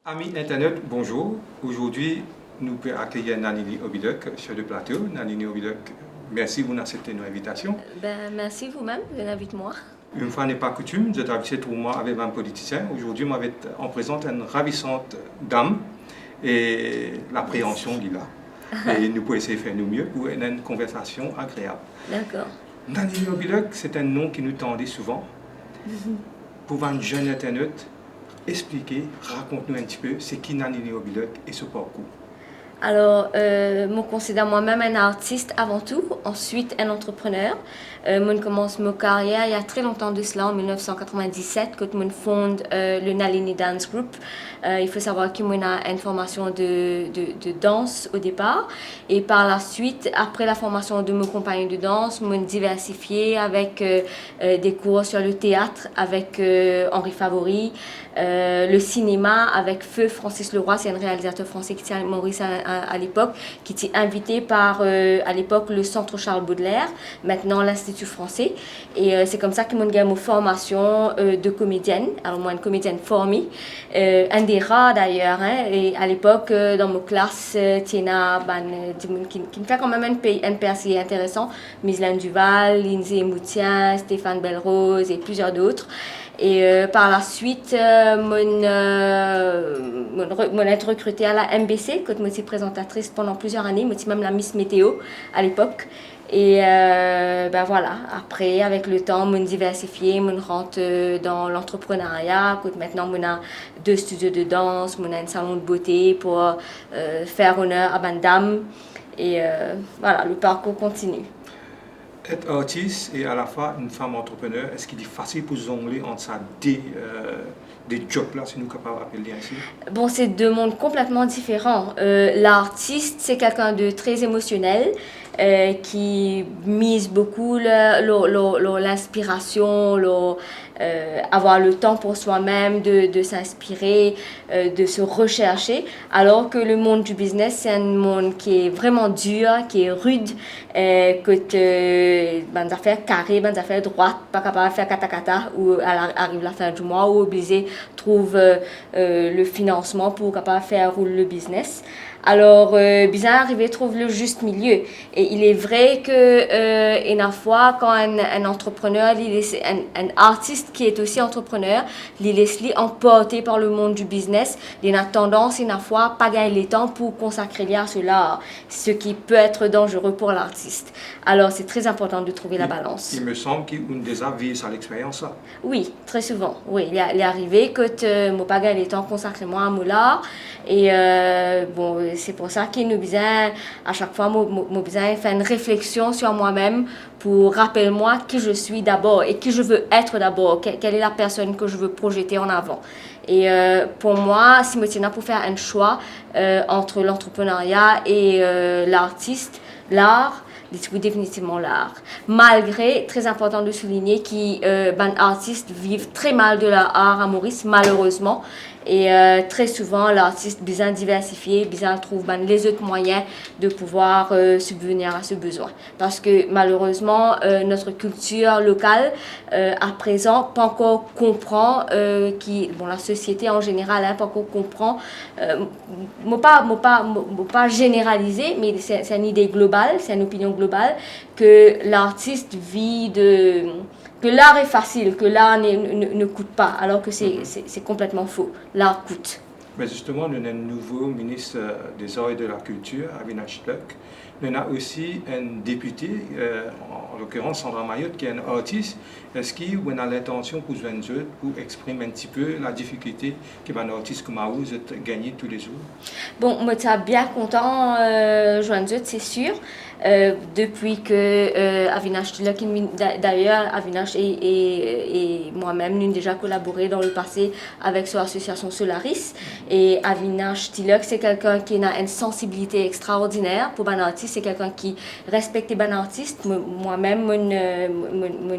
Amis Internet, bonjour. Aujourd'hui, nous pouvons accueillir Nanini Obilek sur le plateau. Nanini Obilek, merci pour accepter notre invitation. Merci vous-même de l'inviter-moi. Une fois n'est pas coutume, je travaille pour moi avec un politicien. Aujourd'hui, on présente une ravissante dame et l'appréhension qu'il a. Et nous pouvons essayer de faire nous mieux pour une conversation agréable. D'accord. Nanini Obilek, c'est un nom qui nous tendait souvent. Pour un jeune internaute, expliquez, raconte-nous un petit peu, c'est qui Nanini Obilek et ce parcours. Alors, je considère moi-même un artiste avant tout, ensuite un entrepreneur. Je commence ma carrière il y a très longtemps de cela, en 1997, quand je fonde le Nalini Dance Group. Il faut savoir que j'ai une formation de danse au départ. Et par la suite, après la formation de mes compagnons de danse, je diversifié avec des cours sur le théâtre avec Henri Favori, le cinéma avec Feu Francis Leroy, c'est un réalisateur français qui tient Maurice à l'époque, qui était invité par, à l'époque, le Centre Charles Baudelaire, maintenant l'Institut français. Et c'est comme ça que j'ai gagné ma formation de comédienne. Alors, moi, une comédienne formée, un des rares d'ailleurs. Hein, et à l'époque, dans ma classe, Tiena, qui me fait quand même un percé intéressant, Miseline Duval, Lindsay Moutien, Stéphane Belrose et plusieurs d'autres. Et par la suite, mon être recrutée à la MBC, quand je suis présentatrice pendant plusieurs années, je suis même la Miss Météo à l'époque. Et voilà, après, avec le temps, je diversifié, je rentre dans l'entrepreneuriat. Maintenant, on a 2 studios de danse, on a un salon de beauté pour faire honneur à ma dame. Et voilà, le parcours continue. Être artiste et à la fois une femme entrepreneur, est-ce qu'il est facile pour jongler entre ça des jobs là, si nous sommes capables d'appeler ainsi? Bon, c'est 2 mondes complètement différents. L'artiste, c'est quelqu'un de très émotionnel, qui mise beaucoup l'inspiration, avoir le temps pour soi-même de s'inspirer, de se rechercher, alors que le monde du business, c'est un monde qui est vraiment dur, qui est rude, que des affaires carrées, des affaires droites, pas capable de faire kata ou arrive la fin du mois ou obligé trouve le financement pour capable faire rouler le business. Alors, bien arrivé trouve le juste milieu. Et il est vrai que une fois quand un entrepreneur, un artiste qui est aussi entrepreneur, il laisse emporté par le monde du business, il a tendance une fois pas gagner le temps pour consacrer à cela, ce qui peut être dangereux pour l'artiste. Alors, c'est très important de trouver la balance. Il me semble qu'une des avis à l'expérience ça. Oui, très souvent. Oui, il est arrivé que je pas gagné le temps consacré moi à Moula. Et bon, c'est pour ça qu'il nous besoin, à chaque fois, moi besoin faire une réflexion sur moi-même pour rappeler moi qui je suis d'abord et qui je veux être d'abord, quelle est la personne que je veux projeter en avant. Et pour moi, si je tiens pour faire un choix entre l'entrepreneuriat et l'artiste, l'art, définitivement l'art. Malgré, très important de souligner, que les artistes vivent très mal de leur art à Maurice, malheureusement. Et très souvent, l'artiste bien diversifié, bien trouve les autres moyens de pouvoir subvenir à ce besoin. Parce que malheureusement, notre culture locale, à présent, pas encore comprend, la société en général, pas encore comprend, pas généraliser, mais c'est une idée globale, c'est une opinion globale, que l'artiste vit que l'art est facile, que l'art ne coûte pas, alors que c'est complètement faux. L'art coûte. Mais justement, nous avons un nouveau ministre des Arts et de la Culture, Avinash Lok. Nous avons aussi un député, en l'occurrence Sandra Mayotte, qui est un artiste. Est-ce qu'on a l'intention pour jouer pour exprimer un petit peu la difficulté qu'un artiste comme vous gagne tous les jours? Bon, moi, je suis bien content, joindre, c'est sûr. Depuis que Avinash, d'ailleurs, Avinash et moi-même, nous avons déjà collaboré dans le passé avec son association Solaris. Et Avinash Tilok, c'est quelqu'un qui a une sensibilité extraordinaire pour les artistes. C'est quelqu'un qui respecte les artistes. Moi-même,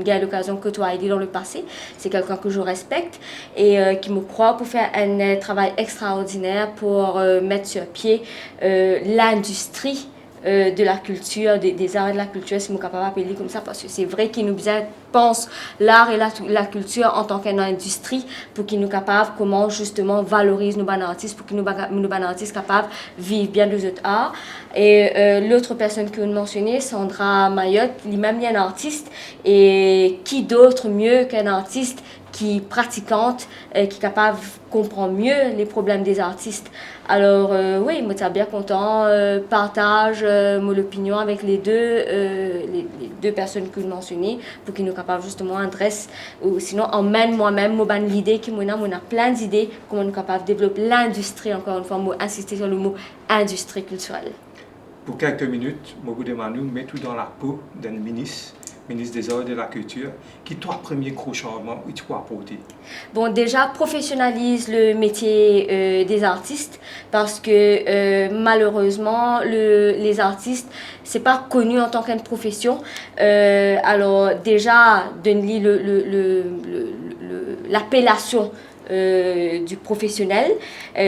j'ai eu l'occasion de côtoyer dans le passé. C'est quelqu'un que je respecte et qui me croit pour faire un travail extraordinaire pour mettre sur pied l'industrie de la culture, des arts et de la culture, si nous sommes capables d'appeler comme ça, parce que c'est vrai qu'il nous pense l'art et la culture en tant qu'industrie pour qu'ils nous capables comment justement valoriser nos artistes, pour que nos artistes capables vivre bien de notre art. Et l'autre personne que vous mentionnez, Sandra Mayotte, lui-même est un artiste, et qui d'autre mieux qu'un artiste qui pratiquante, qui est capable de comprendre mieux les problèmes des artistes. Alors oui, moi je suis bien content, partage mon opinion avec les deux personnes que vous mentionnez pour qu'ils nous capables justement adresser, ou sinon emmène moi-même l'idée que moi a plein d'idées comment nous capables de développer l'industrie, encore une fois, moi insister sur le mot industrie culturelle. Pour quelques minutes, je demande nous mettre tout dans la peau d'un ministre des Arts et de la Culture, qui trois premiers gros changements où tu peux apporter? Bon, déjà, professionnalise le métier des artistes, parce que malheureusement, les artistes, c'est pas connu en tant qu'une profession. Alors déjà, donne-lui l'appellation du professionnel,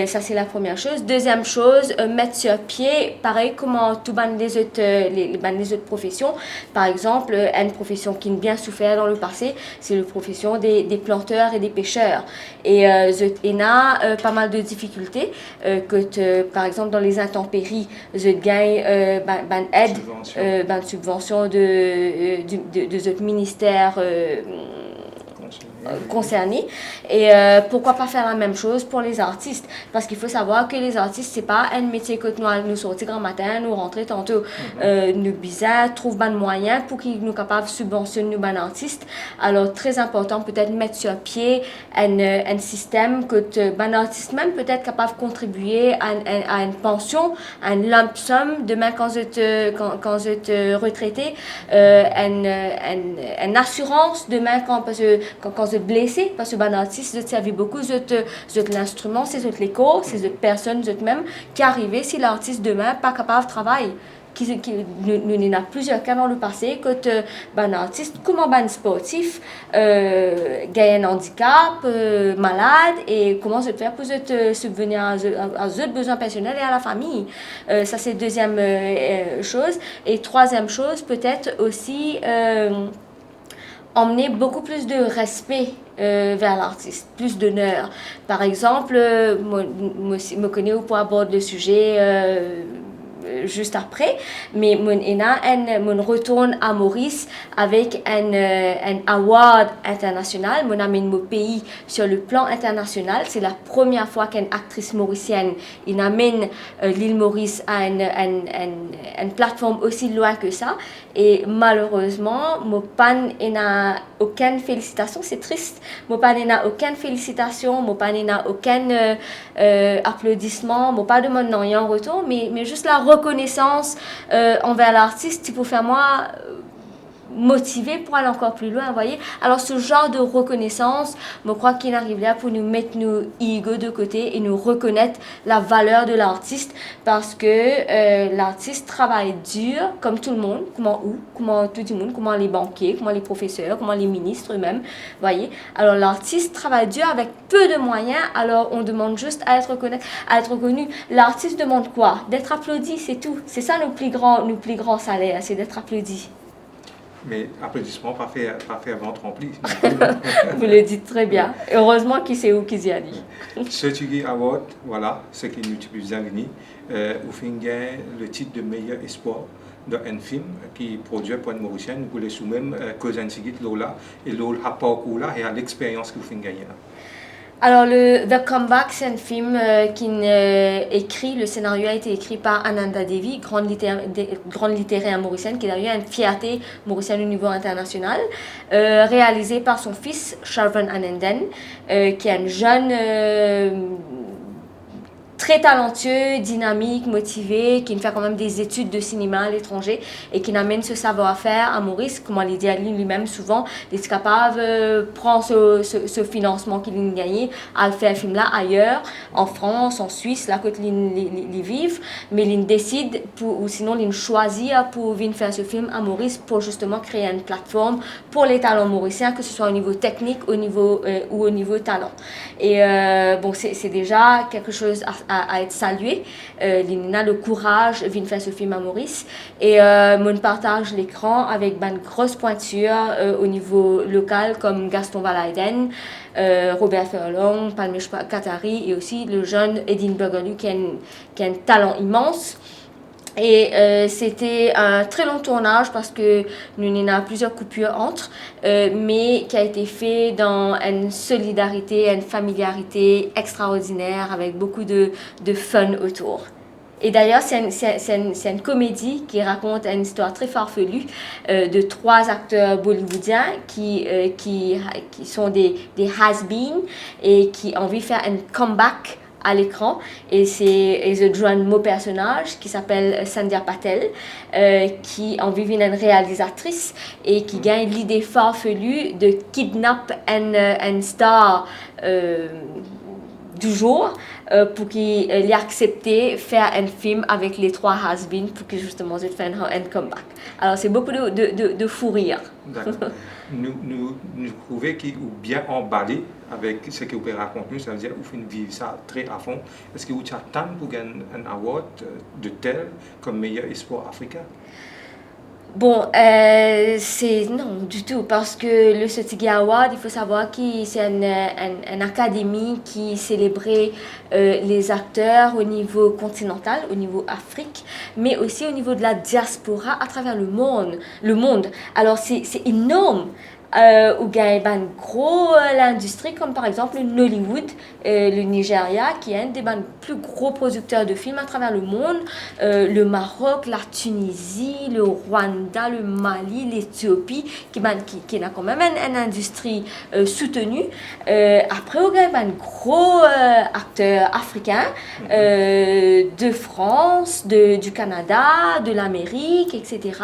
ça c'est la première chose. Deuxième chose, mettre sur pied, pareil comment tout les autres professions. Par exemple, une profession qui a bien souffert dans le passé, c'est la profession des planteurs et des pêcheurs. Et il y a pas mal de difficultés par exemple dans les intempéries, je gagne aide, subvention de notre ministère concernés. Et pourquoi pas faire la même chose pour les artistes, parce qu'il faut savoir que les artistes, c'est pas un métier que nous sortir grand matin, nous rentrer tantôt, nous bizarre, trouve ban moyen pour qu'ils nous capables de subventionner nos artistes. Alors très important peut-être mettre sur pied un système que ban artiste même peut-être capable de contribuer à une pension, à une lump sum demain quand vous êtes retraité, une assurance demain quand vous êtes blessé, parce que les artistes, vous savez beaucoup, vous êtes l'instrument, c'est les corps, c'est les personnes, vous êtes même qui arrivent si l'artiste demain pas capable de travailler. Nous avons plusieurs cas dans le passé que un artiste comme un sportif gagne un handicap, malade, et comment se faire pour subvenir à leurs besoins personnels et à la famille. Ça c'est deuxième chose. Et troisième chose, peut-être aussi emmener beaucoup plus de respect vers l'artiste, plus d'honneur. Par exemple, moi me connais ou pour aborder le sujet juste après, mais mon retourne à Maurice avec un award international. Mon amène mon pays sur le plan international. C'est la première fois qu'une actrice mauricienne amène l'île Maurice à une plateforme aussi loin que ça. Et malheureusement, mon pan n'a aucune félicitation. C'est triste. Mon pan n'a aucune félicitation. Mon pan n'a aucun applaudissement. Mon pas demande rien en retour, mais juste la reconnaissance envers l'artiste pour faire moi motivé pour aller encore plus loin, voyez. Alors ce genre de reconnaissance, je crois qu'il arrive là pour nous mettre nos ego de côté et nous reconnaître la valeur de l'artiste, parce que l'artiste travaille dur comme tout le monde, comment tout le monde, comment les banquiers, comment les professeurs, comment les ministres eux-mêmes, voyez. Alors l'artiste travaille dur avec peu de moyens, alors on demande juste à être reconnu. L'artiste demande quoi? D'être applaudi, c'est tout. C'est ça nos plus grands salaires, c'est d'être applaudi. Mais applaudissements, pas fait ventre rempli. Vous le dites très bien. Heureusement qu'il sait où qu'il y a dit. Ce Tugui Award, voilà, ce qui nous utilise où finit le titre de meilleur espoir d'un film qui produit pour une Mauricienne. Vous voulez sous-même cause un tigit Lola et Lola a parcours là et à l'expérience que vous finissez gagner là. Alors, The Comeback, c'est un film le scénario a été écrit par Ananda Devi, grande littéraire mauricienne, qui est d'ailleurs une fierté mauricienne au niveau international, réalisé par son fils, Sharvan Anandan, qui est un jeune très talentueux, dynamique, motivé, qui fait quand même des études de cinéma à l'étranger et qui amène ce savoir-faire à Maurice, comme il dit lui-même souvent, d'être capable de prendre ce financement qu'il a gagné, à faire un film là ailleurs, en France, en Suisse, là côté il vivent, mais il décide, ou sinon il choisit pour venir faire ce film à Maurice pour justement créer une plateforme pour les talents mauriciens, que ce soit au niveau technique, ou au niveau talent. Et bon, c'est déjà quelque chose à à être salué. Il a le courage de faire ce film à Maurice. Et mon partage l'écran avec une grosse pointure au niveau local comme Gaston Valaiden, Robert Furlong, Palmej Katari et aussi le jeune Edin Burgerlu qui a un talent immense. Et c'était un très long tournage parce que nous avons plusieurs coupures entre, mais qui a été fait dans une solidarité, une familiarité extraordinaire avec beaucoup de fun autour. Et d'ailleurs, c'est une comédie qui raconte une histoire très farfelue de 3 acteurs bollywoodiens qui sont des has-been et qui ont envie de faire un comeback à l'écran. Et ils ont un mot personnage qui s'appelle Sandhya Patel, qui en vit une réalisatrice et qui gagne l'idée farfelue de kidnapper une star du jour pour qu'il ait accepté faire un film avec les 3 has-been pour que justement je fasse un comeback. Alors c'est beaucoup de fou rire. D'accord. Nous trouvons qu'il est bien emballé avec ce que vous pouvez raconter, ça veut dire que vous vivez ça très à fond. Est-ce que vous attendez pour gagner un award de tel comme meilleur espoir africain? Bon, c'est non du tout, parce que le Sotigi Award, il faut savoir que c'est une académie qui célébrait les acteurs au niveau continental, au niveau Afrique, mais aussi au niveau de la diaspora à travers le monde. Alors c'est énorme. Où il y a une grosse industrie comme par exemple Nollywood, le Nigeria, qui est un des plus gros producteurs de films à travers le monde, le Maroc, la Tunisie, le Rwanda, le Mali, l'Éthiopie, qui a quand même une industrie soutenue. Après, il y a un gros acteur africain de France, du Canada, de l'Amérique, etc.,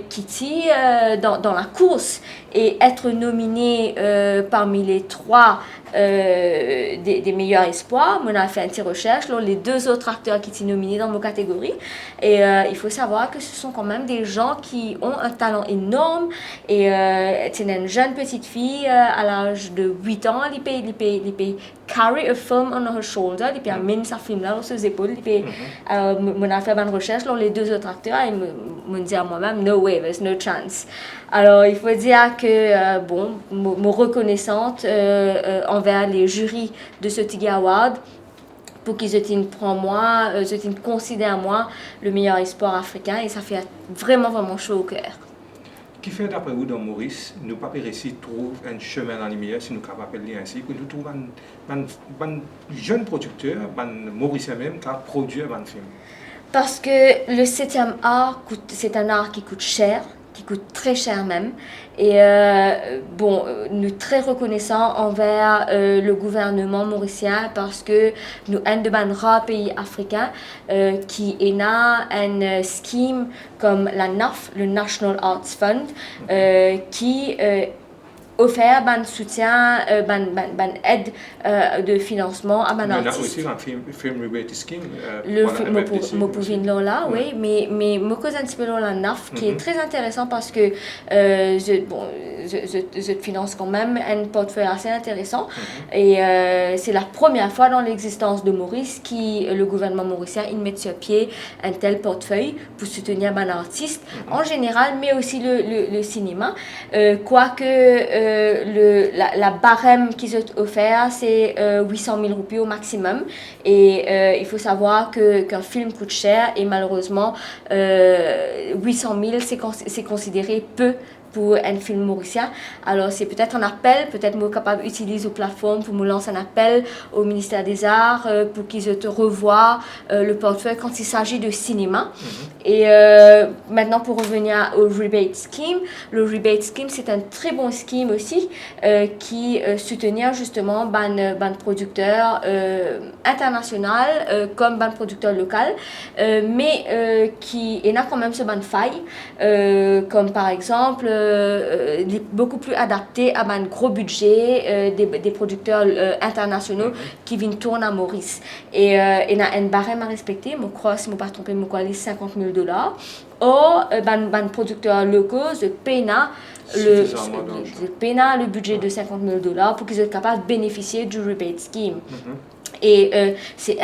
qui tire dans la course. Et être nominé parmi les 3 des meilleurs espoirs, on a fait une petite recherche, là, les 2 autres acteurs qui étaient nominés dans nos catégories. Et il faut savoir que ce sont quand même des gens qui ont un talent énorme. Et c'est une jeune petite fille à l'âge de 8 ans, elle peut carry a film on her shoulder, elle peut amener sa film là sur ses épaules. On a fait une recherche, là, les 2 autres acteurs, et m'ont dit à moi-même, no way, there's no chance. Alors, il faut dire que, mon reconnaissante envers les jurys de ce Tiggy Award pour qu'ils considèrent moi le meilleur espoir africain, et ça fait vraiment, vraiment chaud au cœur. Qui fait d'après vous dans Maurice, nous pas réussi à trouver un chemin dans les meilleurs, si nous sommes capables de ainsi, que nous trouvons un jeune producteur, un Mauricien même, qui a produit un film? Parce que le 7e art, c'est un art qui coûte cher, qui coûte très cher même. Et nous sommes très reconnaissants envers le gouvernement mauricien parce que nous sommes un des rares pays africains qui a un scheme comme la NAF, le National Arts Fund, qui offert un soutien, aide de financement à un artiste. Il y a aussi un film rebate scheme. Le film là, oui, mais je cause un petit peu la NAF, qui est très intéressant parce que je finance quand même un portefeuille assez intéressant. Et c'est la première fois dans l'existence de Maurice que le gouvernement mauricien met sur pied un tel portefeuille pour soutenir un artiste en général, mais aussi le cinéma. Quoique la barème qu'ils ont offert, c'est 800 000 roupies au maximum. Et il faut savoir qu'un film coûte cher et malheureusement, 800 000, c'est considéré peu pour un film mauricien. Alors c'est peut-être un appel, peut-être moi capable d'utiliser une plateforme pour me lancer un appel au ministère des Arts pour qu'ils te revoient le portefeuille quand il s'agit de cinéma. Et maintenant pour revenir au rebate scheme, le rebate scheme c'est un très bon scheme aussi qui soutenir justement ban producteur international comme ban producteur local, mais qui a quand même ce ban faille comme par exemple beaucoup plus adapté à un gros budget des producteurs internationaux qui viennent tourner à Maurice. Et il y a un barème à respecter, je crois, si je ne me trompe pas, c'est 50 000 $. Or, les producteurs locaux payent le budget de 50 000 $ pour qu'ils soient capables de bénéficier du rebate scheme. Et c'est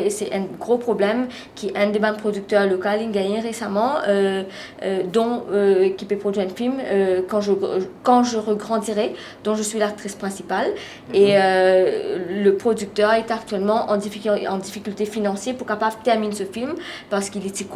c'est un gros problème qui un des producteurs locaux a gagné récemment, qui peut produire un film quand je regrandirai, dont je suis l'actrice principale. Et le producteur est actuellement en difficulté financière pour capable terminer ce film parce qu'il est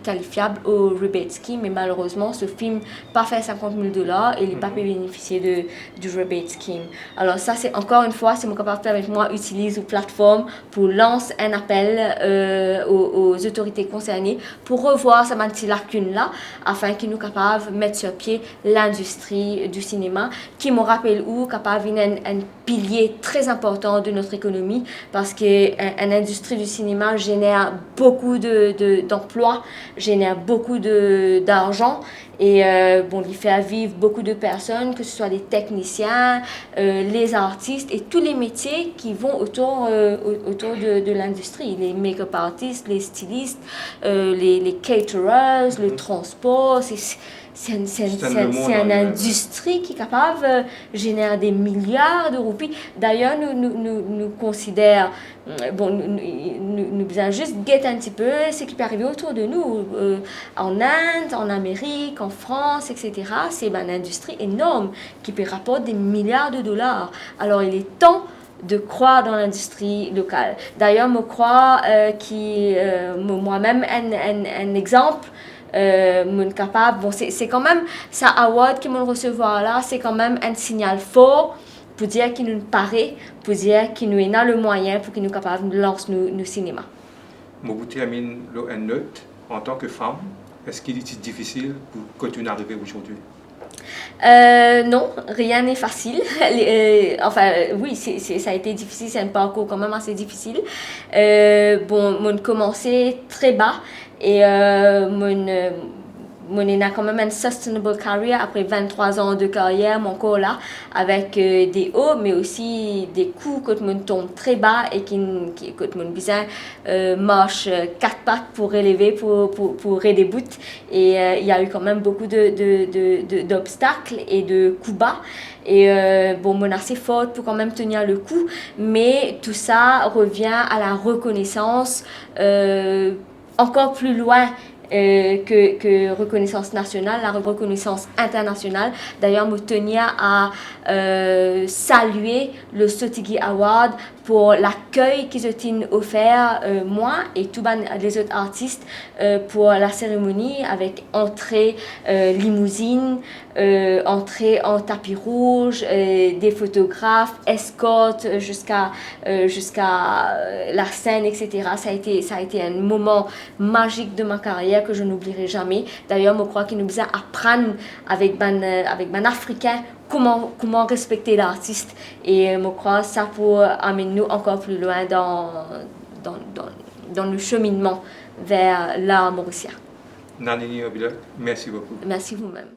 qualifiable au rebate scheme, mais malheureusement ce film pas fait $50,000 et il n'est pas pu bénéficier du rebate scheme. Alors ça c'est encore une fois, c'est mon capable de faire avec moi utilise une plateforme pour lancer un appel aux autorités concernées pour revoir cette petite lacune-là afin qu'ils nous capables de mettre sur pied l'industrie du cinéma qui me rappelle capable un pilier très important de notre économie parce que une industrie du cinéma génère beaucoup d'emplois, génère beaucoup d'argent et il fait vivre beaucoup de personnes, que ce soit les techniciens, les artistes et tous les métiers qui vont autour de l'industrie, les make-up artistes, les stylistes, les caterers, le transport. C'est une industrie qui est capable de générer des milliards de roupies. D'ailleurs, nous considérons, nous besoin juste guetter un petit peu ce qui peut arriver autour de nous, en Inde, en Amérique, en France, etc. C'est une industrie énorme qui peut rapporter des milliards de dollars. Alors, il est temps de croire dans l'industrie locale. D'ailleurs, je crois moi-même un exemple. Capable, c'est quand même ça award qui m'ont recevoir là, c'est quand même un signal fort pour dire qu'il nous paraît, pour dire qu'il nous a le moyen pour qu'il nous capable de lancer nos cinéma. Vous termine une note en tant que femme. Est-ce qu'il est difficile pour continuer à arriver aujourd'hui? Non, rien n'est facile. Oui, ça a été difficile, c'est un parcours quand même assez difficile. Mon commencé très bas et mon a quand même une sustainable career après 23 ans de carrière, mon corps là, avec des hauts, mais aussi des coups que mon tombe très bas et que mon besoin marche 4 pattes pour relever, pour redébouter. Et il y a eu quand même beaucoup d'obstacles et de coups bas. Et mon assez forte pour quand même tenir le coup, mais tout ça revient à la reconnaissance encore plus loin que reconnaissance nationale, la reconnaissance internationale. D'ailleurs, je tenais à saluer le Sotigi Award pour l'accueil qu'ils ont offert, moi et tous les autres artistes, pour la cérémonie avec entrée limousine, entrée en tapis rouge, des photographes, escorte jusqu'à la scène, etc. Ça a été un moment magique de ma carrière que je n'oublierai jamais. D'ailleurs, je crois qu'il nous a apprendre avec ban africain comment respecter l'artiste, et je crois que ça pour amener nous encore plus loin dans le cheminement vers l'art mauricien. Nanini Obilok, merci beaucoup. Merci vous-même.